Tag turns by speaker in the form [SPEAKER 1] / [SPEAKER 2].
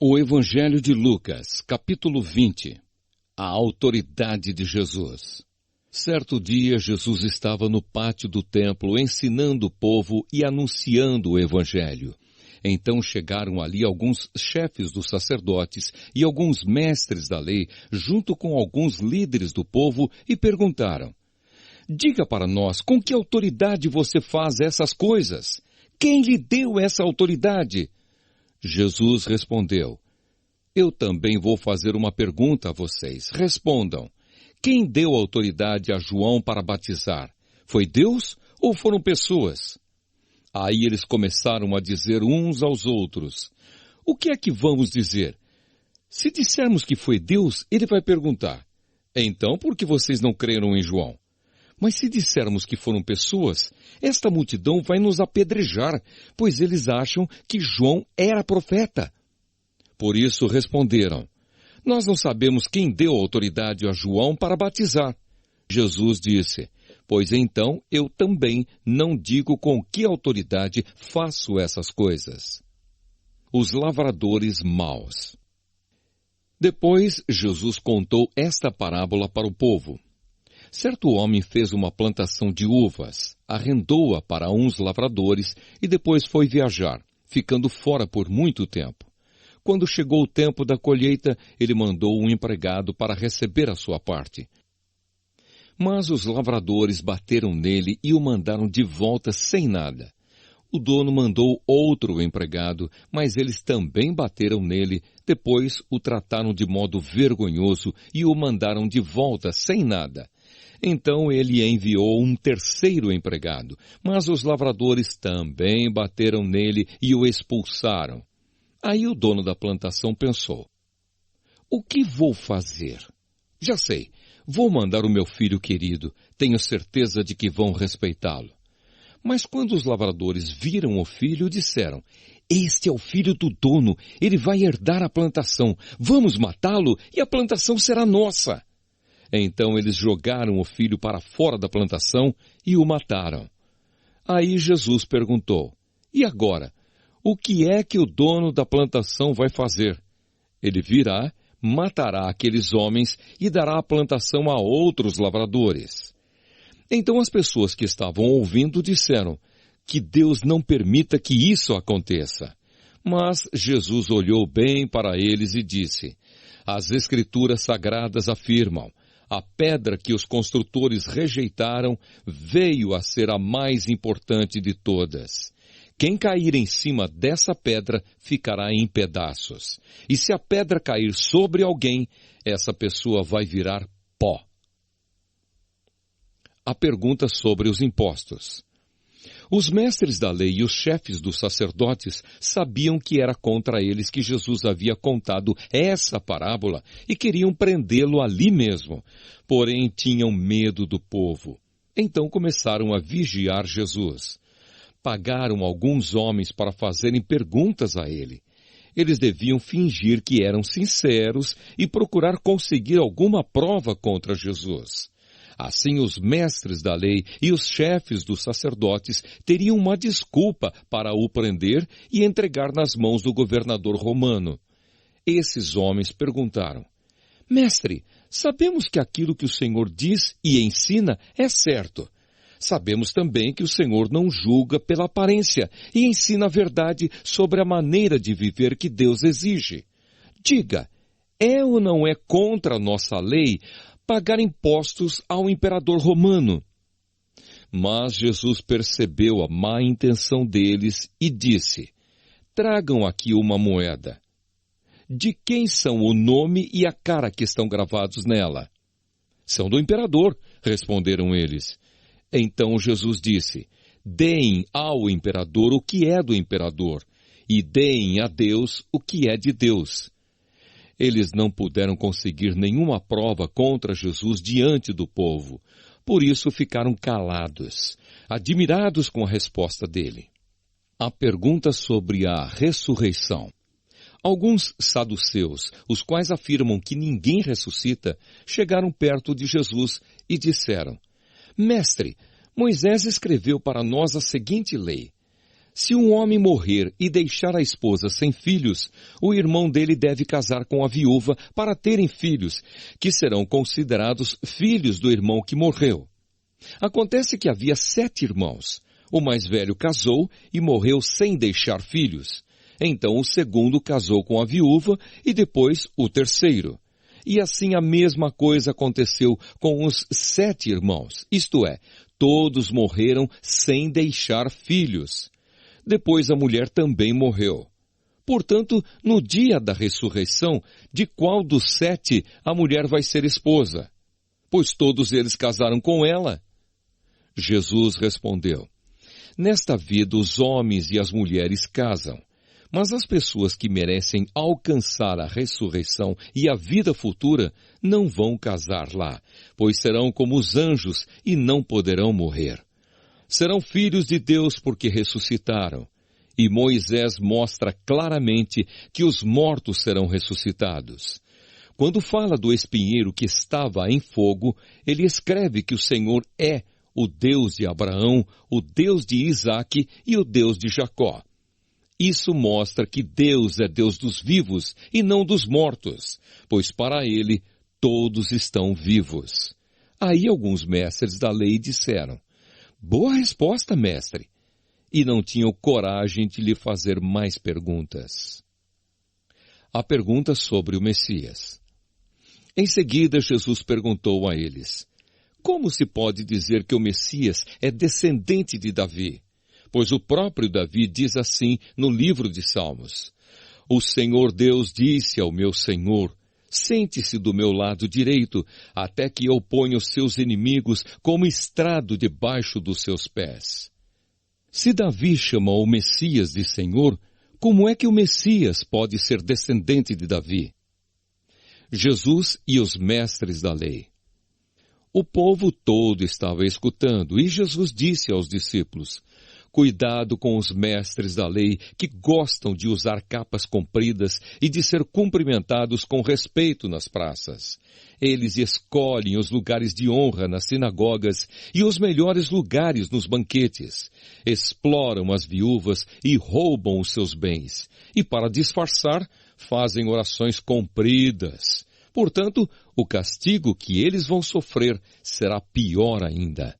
[SPEAKER 1] O Evangelho de Lucas, capítulo 20. A autoridade de Jesus. Certo dia, Jesus estava no pátio do templo ensinando o povo e anunciando o Evangelho. Então chegaram ali alguns chefes dos sacerdotes e alguns mestres da lei, junto com alguns líderes do povo, e perguntaram: "Diga para nós, com que autoridade você faz essas coisas? Quem lhe deu essa autoridade?" Jesus respondeu: "Eu também vou fazer uma pergunta a vocês. Respondam. Quem deu autoridade a João para batizar? Foi Deus ou foram pessoas?" Aí eles começaram a dizer uns aos outros: "O que é que vamos dizer? Se dissermos que foi Deus, ele vai perguntar: então por que vocês não creram em João? Mas se dissermos que foram pessoas, esta multidão vai nos apedrejar, pois eles acham que João era profeta." Por isso responderam: "Nós não sabemos quem deu autoridade a João para batizar." Jesus disse: "Pois então eu também não digo com que autoridade faço essas coisas." Os lavradores maus. Depois Jesus contou esta parábola para o povo. Certo homem fez uma plantação de uvas, arrendou-a para uns lavradores e depois foi viajar, ficando fora por muito tempo. Quando chegou o tempo da colheita, ele mandou um empregado para receber a sua parte. Mas os lavradores bateram nele e o mandaram de volta sem nada. O dono mandou outro empregado, mas eles também bateram nele, depois o trataram de modo vergonhoso e o mandaram de volta sem nada. Então ele enviou um terceiro empregado, mas os lavradores também bateram nele e o expulsaram. Aí o dono da plantação pensou: "O que vou fazer? Já sei, vou mandar o meu filho querido, tenho certeza de que vão respeitá-lo." Mas quando os lavradores viram o filho, disseram: "Este é o filho do dono, ele vai herdar a plantação, vamos matá-lo e a plantação será nossa." Então eles jogaram o filho para fora da plantação e o mataram. Aí Jesus perguntou: "E agora? O que é que o dono da plantação vai fazer? Ele virá, matará aqueles homens e dará a plantação a outros lavradores." Então as pessoas que estavam ouvindo disseram: "Que Deus não permita que isso aconteça." Mas Jesus olhou bem para eles e disse: "As Escrituras Sagradas afirmam: a pedra que os construtores rejeitaram veio a ser a mais importante de todas. Quem cair em cima dessa pedra ficará em pedaços. E se a pedra cair sobre alguém, essa pessoa vai virar pó." A pergunta sobre os impostos. Os mestres da lei e os chefes dos sacerdotes sabiam que era contra eles que Jesus havia contado essa parábola e queriam prendê-lo ali mesmo. Porém, tinham medo do povo. Então começaram a vigiar Jesus. Pagaram alguns homens para fazerem perguntas a ele. Eles deviam fingir que eram sinceros e procurar conseguir alguma prova contra Jesus. Assim, os mestres da lei e os chefes dos sacerdotes teriam uma desculpa para o prender e entregar nas mãos do governador romano. Esses homens perguntaram: "Mestre, sabemos que aquilo que o Senhor diz e ensina é certo. Sabemos também que o Senhor não julga pela aparência e ensina a verdade sobre a maneira de viver que Deus exige. Diga, é ou não é contra a nossa lei pagar impostos ao imperador romano?" Mas Jesus percebeu a má intenção deles e disse: "Tragam aqui uma moeda. De quem são o nome e a cara que estão gravados nela?" "São do imperador", responderam eles. Então Jesus disse: "Deem ao imperador o que é do imperador, e deem a Deus o que é de Deus." Eles não puderam conseguir nenhuma prova contra Jesus diante do povo. Por isso ficaram calados, admirados com a resposta dele. A pergunta sobre a ressurreição. Alguns saduceus, os quais afirmam que ninguém ressuscita, chegaram perto de Jesus e disseram: "Mestre, Moisés escreveu para nós a seguinte lei: Se um homem morrer e deixar a esposa sem filhos, o irmão dele deve casar com a viúva para terem filhos, que serão considerados filhos do irmão que morreu. Acontece que havia 7 irmãos. O mais velho casou e morreu sem deixar filhos. Então o segundo casou com a viúva e depois o terceiro. E assim a mesma coisa aconteceu com os 7 irmãos, isto é, todos morreram sem deixar filhos. Depois a mulher também morreu. Portanto, no dia da ressurreição, de qual dos 7 a mulher vai ser esposa? Pois todos eles casaram com ela. Jesus respondeu: nesta vida os homens e as mulheres casam, mas as pessoas que merecem alcançar a ressurreição e a vida futura não vão casar lá, pois serão como os anjos e não poderão morrer. Serão filhos de Deus porque ressuscitaram. E Moisés mostra claramente que os mortos serão ressuscitados. Quando fala do espinheiro que estava em fogo, ele escreve que o Senhor é o Deus de Abraão, o Deus de Isaque e o Deus de Jacó. Isso mostra que Deus é Deus dos vivos e não dos mortos, pois para ele todos estão vivos. Aí alguns mestres da lei disseram: boa resposta, mestre. E não tinham coragem de lhe fazer mais perguntas. A pergunta sobre o Messias. Em seguida, Jesus perguntou a eles: como se pode dizer que o Messias é descendente de Davi? Pois o próprio Davi diz assim no livro de Salmos: o Senhor Deus disse ao meu Senhor: sente-se do meu lado direito, até que eu ponha os seus inimigos como estrado debaixo dos seus pés. Se Davi chamou o Messias de Senhor, como é que o Messias pode ser descendente de Davi? Jesus e os mestres da lei. O povo todo estava escutando, e Jesus disse aos discípulos: cuidado com os mestres da lei que gostam de usar capas compridas e de ser cumprimentados com respeito nas praças. Eles escolhem os lugares de honra nas sinagogas e os melhores lugares nos banquetes. Exploram as viúvas e roubam os seus bens. E para disfarçar, fazem orações compridas. Portanto, o castigo que eles vão sofrer será pior ainda.